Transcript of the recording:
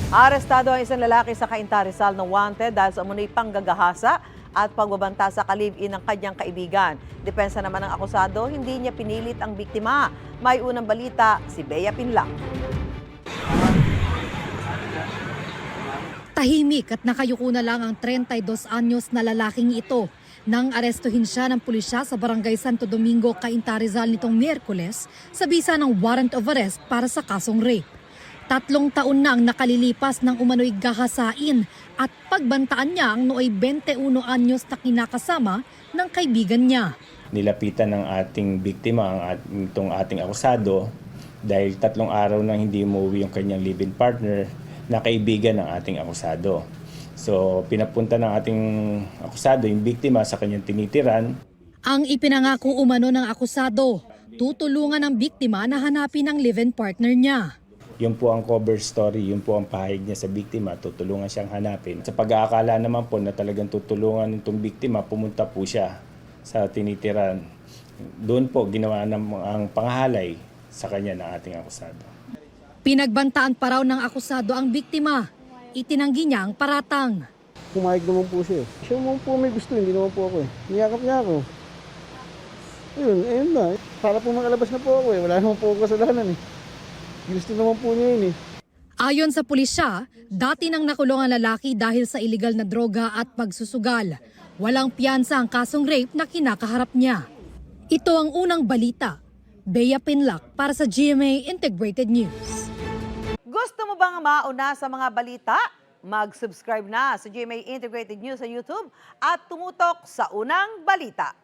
Arestado ang isang lalaki sa Cainta, Rizal na wanted dahil sa umunoy panggagahasa at pagbabanta sa kalib-in ng kanyang kaibigan. Depensa naman ng akusado, hindi niya pinilit ang biktima. May unang balita, si Bea Pinlac. Tahimik at nakayuko na lang ang 32 anyos na lalaking ito nang arestuhin siya ng pulisya sa Barangay Santo Domingo, Cainta, Rizal nitong Miyerkules sa bisa ng warrant of arrest para sa kasong rape. 3 taon na ang nakalilipas ng umano'y gahasain at pagbantaan niya ang nooy 21 anyos na kinakasama ng kaibigan niya. Nilapitan ng ating biktima itong ating akusado dahil 3 araw nang hindi umuwi yung kanyang live-in partner na kaibigan ng ating akusado. So pinapunta ng ating akusado yung biktima sa kanyang tinitiran. Ang ipinangako umano ng akusado, tutulungan ang biktima na hanapin ang live-in partner niya. Yun po ang cover story, yun po ang pahayag niya sa biktima, tutulungan siyang hanapin. Sa pag-aakala naman po na talagang tutulungan itong biktima, pumunta po siya sa tinitiran. Doon po ginawa ang pangahalay sa kanya ng ating akusado. Pinagbantaan pa raw ng akusado ang biktima. Itinanggi niya ang paratang. Pumayag naman po siya. Siya naman po may gusto, hindi naman po ako eh. Niyakap niya ako. Ayun na. Para po makalabas na po ako eh. Wala naman po ako kasalanan eh. Gusto naman po niya yun eh. Ayon sa pulisya, dati nang nakulong ang lalaki dahil sa iligal na droga at pagsusugal. Walang piyansa ang kasong rape na kinakaharap niya. Ito ang unang balita. Bea Pinlac para sa GMA Integrated News. Gusto mo bang mauna sa mga balita? Mag-subscribe na sa GMA Integrated News sa YouTube at tumutok sa unang balita.